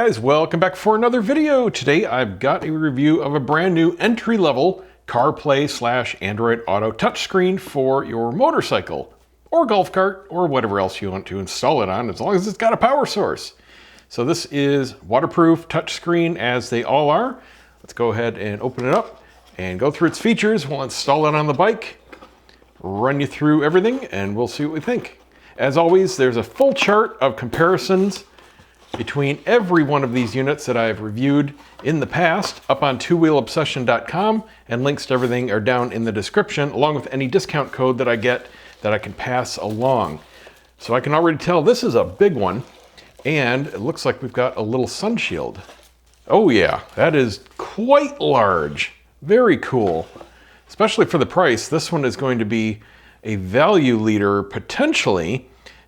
guys, welcome back for another video. Today I've got a review of a brand new entry-level CarPlay / Android Auto touchscreen for your motorcycle or golf cart or whatever else you want to install it on, as long as it's got a power source. So this is waterproof touchscreen, as they all are. Let's go ahead and open it up and go through its features. We'll install it on the bike, run you through everything, and we'll see what we think. As always, there's a full chart of comparisons between every one of these units that I've reviewed in the past up on twowheelobsession.com, and links to everything are down in the description, along with any discount code that I get that I can pass along. So I can already tell this is a big one, and it looks like we've got a little sun shield. Oh yeah, that is quite large. Very cool. Especially for the price. This one is going to be a value leader potentially,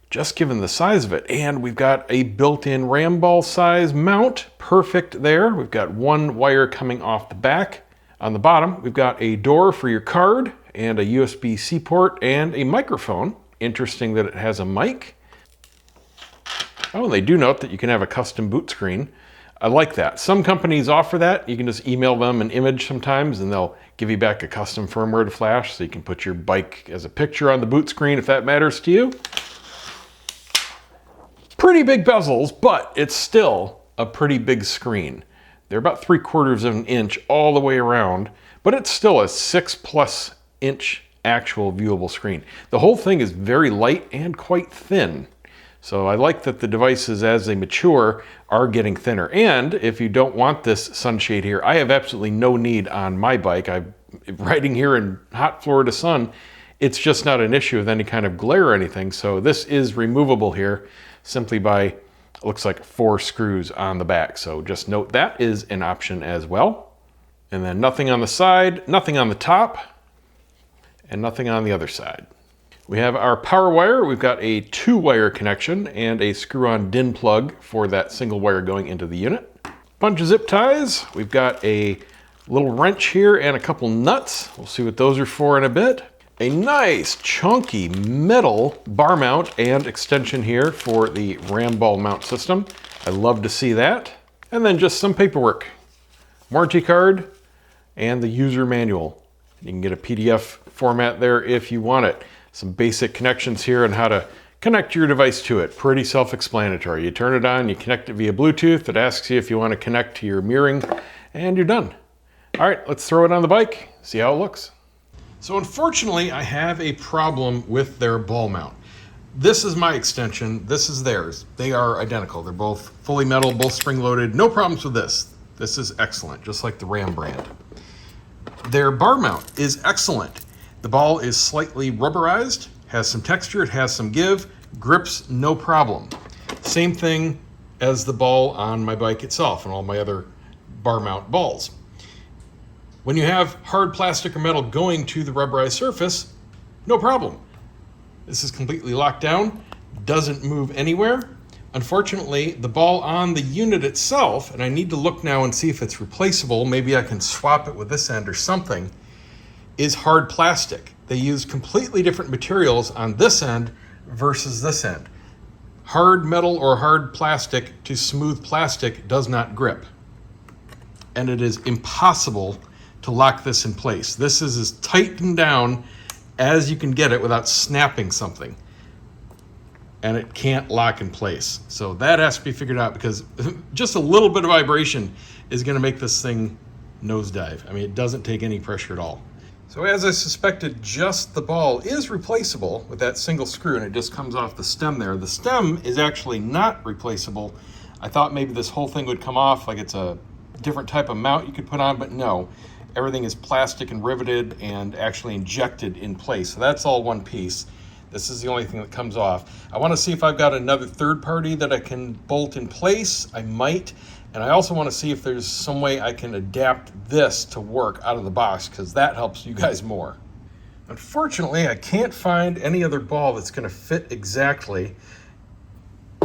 just given the size of it. And we've got a built-in ram ball size mount, perfect there. We've got one wire coming off the back. On the bottom, we've got a door for your card and a USB-C port and a microphone. Interesting that it has a mic. Oh, and they do note that you can have a custom boot screen. I like that. Some companies offer that. You can just email them an image sometimes and they'll give you back a custom firmware to flash, so you can put your bike as a picture on the boot screen if that matters to you. Pretty big bezels, but it's still a pretty big screen. They're about 3/4 of an inch all the way around, but it's still a 6+ inch actual viewable screen. The whole thing is very light and quite thin. So I like that the devices, as they mature, are getting thinner. And if you don't want this sunshade here, I have absolutely no need on my bike. I'm riding here in hot Florida sun. It's just not an issue with any kind of glare or anything. So this is removable here simply by, it looks like 4 screws on the back. So just note that is an option as well. And then nothing on the side, nothing on the top, and nothing on the other side. We have our power wire. We've got a 2-wire connection and a screw-on DIN plug for that single wire going into the unit. Bunch of zip ties. We've got a little wrench here and a couple nuts. We'll see what those are for in a bit. A nice chunky metal bar mount and extension here for the ram ball mount system. I love to see that. And then just some paperwork, warranty card, and the user manual. You can get a PDF format there if you want it. Some basic connections here on how to connect your device to it. Pretty self-explanatory. You turn it on, you connect it via Bluetooth. It asks you if you want to connect to your mirroring, and you're done. All right, let's throw it on the bike, see how it looks. So unfortunately, I have a problem with their ball mount. This is my extension, this is theirs. They are identical. They're both fully metal, both spring-loaded. No problems with this. This is excellent, just like the Ram brand. Their bar mount is excellent. The ball is slightly rubberized, has some texture, it has some give, grips no problem. Same thing as the ball on my bike itself and all my other bar mount balls. When you have hard plastic or metal going to the rubberized surface, no problem. This is completely locked down, doesn't move anywhere. Unfortunately, the ball on the unit itself, and I need to look now and see if it's replaceable, maybe I can swap it with this end or something, is hard plastic. They use completely different materials on this end versus this end. Hard metal or hard plastic to smooth plastic does not grip. And it is impossible to lock this in place. This is as tightened down as you can get it without snapping something. And it can't lock in place. So that has to be figured out, because just a little bit of vibration is gonna make this thing nosedive. I mean, it doesn't take any pressure at all. So as I suspected, just the ball is replaceable with that single screw, and it just comes off the stem there. The stem is actually not replaceable. I thought maybe this whole thing would come off, like it's a different type of mount you could put on, but no. Everything is plastic and riveted and actually injected in place. So that's all one piece. This is the only thing that comes off. I want to see if I've got another third party that I can bolt in place. I might. And I also want to see if there's some way I can adapt this to work out of the box, because that helps you guys more. Unfortunately, I can't find any other ball that's going to fit exactly.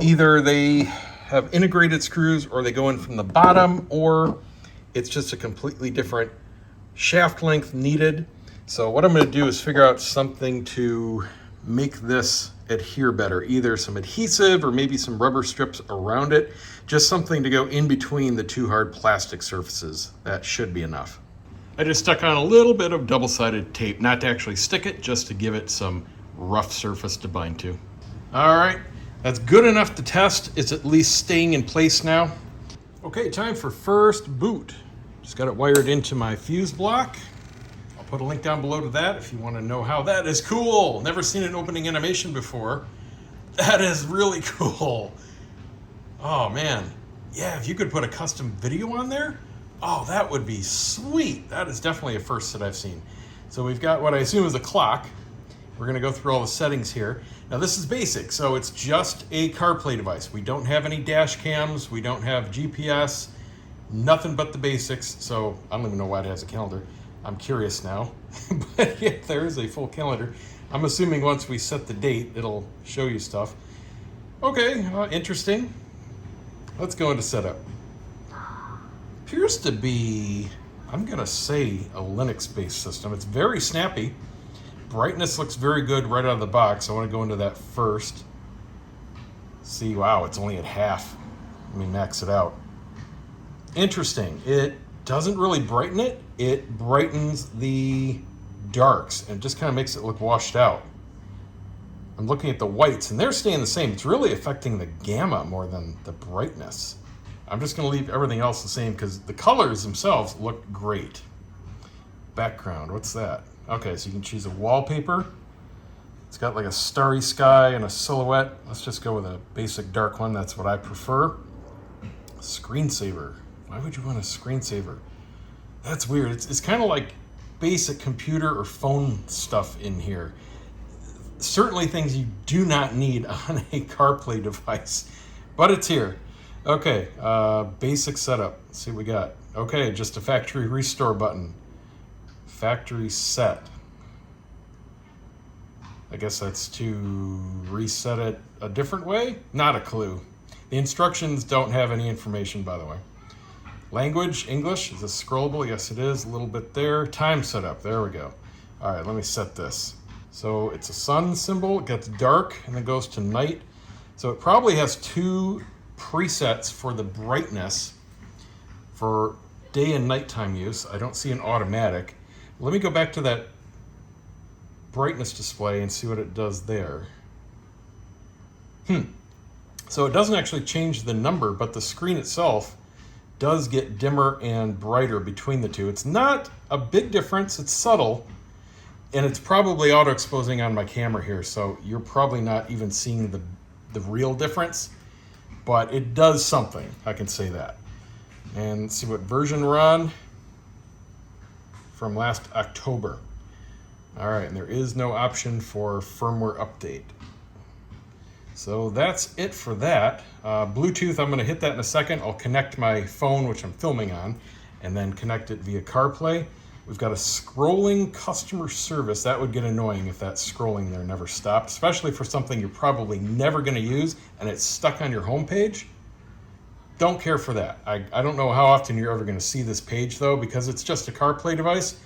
Either they have integrated screws, or they go in from the bottom, or it's just a completely different shaft length needed. So what I'm going to do is figure out something to make this adhere better. Either some adhesive or maybe some rubber strips around it. Just something to go in between the two hard plastic surfaces. That should be enough. I just stuck on a little bit of double-sided tape, not to actually stick it, just to give it some rough surface to bind to. All right, that's good enough to test. It's at least staying in place now. Okay, time for first boot. Just got it wired into my Fuseblock. I'll put a link down below to that if you want to know how that is cool. Never seen an opening animation before. That is really cool. Oh man, yeah, if you could put a custom video on there, oh, that would be sweet. That is definitely a first that I've seen. So we've got what I assume is a clock. We're gonna go through all the settings here. Now this is basic, so it's just a CarPlay device. We don't have any dash cams, we don't have GPS, nothing but the basics. So I don't even know why it has a calendar. I'm curious now, but yeah, there is a full calendar. I'm assuming once we set the date, it'll show you stuff. Okay, interesting. Let's go into setup. Appears to be, I'm gonna say, a Linux-based system. It's very snappy. Brightness looks very good right out of the box. I want to go into that first. See, wow, it's only at half. Let me max it out. Interesting. It doesn't really brighten it. It brightens the darks and just kind of makes it look washed out. I'm looking at the whites and they're staying the same. It's really affecting the gamma more than the brightness. I'm just going to leave everything else the same because the colors themselves look great. Background, what's that? Okay, so you can choose a wallpaper. It's got like a starry sky and a silhouette. Let's just go with a basic dark one. That's what I prefer. Screensaver. Why would you want a screensaver? That's weird. It's kind of like basic computer or phone stuff in here. Certainly things you do not need on a CarPlay device, but it's here. Okay, basic setup. Let's see what we got. Okay, just a factory restore button. Factory set. I guess that's to reset it a different way? Not a clue. The instructions don't have any information, by the way. Language, English. Is this scrollable? Yes, it is. A little bit there. Time setup. There we go. All right, let me set this. So it's a sun symbol. It gets dark and then goes to night. So it probably has two presets for the brightness for day and nighttime use. I don't see an automatic. Let me go back to that brightness display and see what it does there. So it doesn't actually change the number, but the screen itself does get dimmer and brighter between the two. It's not a big difference, it's subtle, and it's probably auto-exposing on my camera here, so you're probably not even seeing the real difference. But it does something, I can say that. And let's see what version we're on. From last October. All right, and there is no option for firmware update. So that's it for that. Bluetooth, I'm gonna hit that in a second. I'll connect my phone, which I'm filming on, and then connect it via CarPlay. We've got a scrolling customer service. That would get annoying if that scrolling there never stopped, especially for something you're probably never gonna use and it's stuck on your home page. Don't care for that. I don't know how often you're ever gonna see this page though, because it's just a CarPlay device.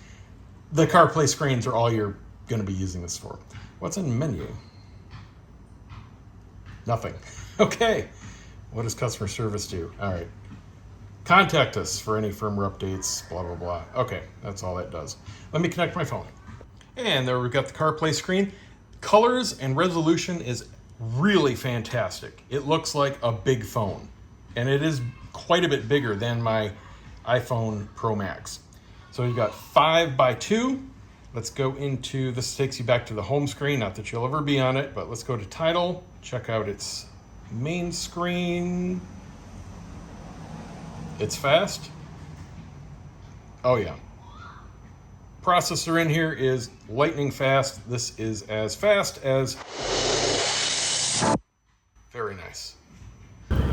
The CarPlay screens are all you're gonna be using this for. What's in menu? Nothing. Okay. What does customer service do? All right. Contact us for any firmware updates, blah, blah, blah. Okay, that's all that does. Let me connect my phone. And there we've got the CarPlay screen. Colors and resolution is really fantastic. It looks like a big phone. And it is quite a bit bigger than my iPhone Pro Max. So you've got 5:2. Let's go into, this takes you back to the home screen, not that you'll ever be on it, but let's go to title, check out its main screen. It's fast. Oh yeah. Processor in here is lightning fast. This is as fast as, very nice.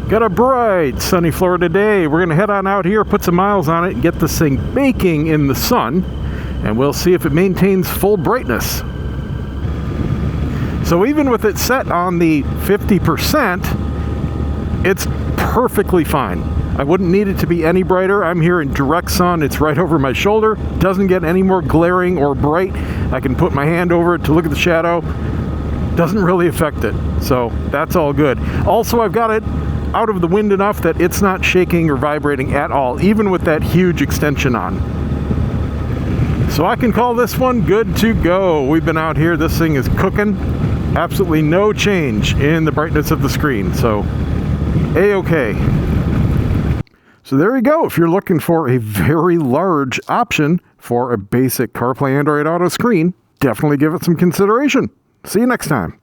Got a bright sunny Florida day. We're gonna head on out here, put some miles on it, and get this thing baking in the sun, and we'll see if it maintains full brightness. So even with it set on the 50%, it's perfectly fine. I wouldn't need it to be any brighter. I'm here in direct sun. It's right over my shoulder. Doesn't get any more glaring or bright. I can put my hand over it to look at the shadow. doesn't really affect it. So that's all good. Also, I've got it out of the wind enough that it's not shaking or vibrating at all, even with that huge extension on. So I can call this one good to go. We've been out here, this thing is cooking. Absolutely no change in the brightness of the screen, so A-okay. So there you go. If you're looking for a very large option for a basic CarPlay Android Auto screen, definitely give it some consideration. See you next time.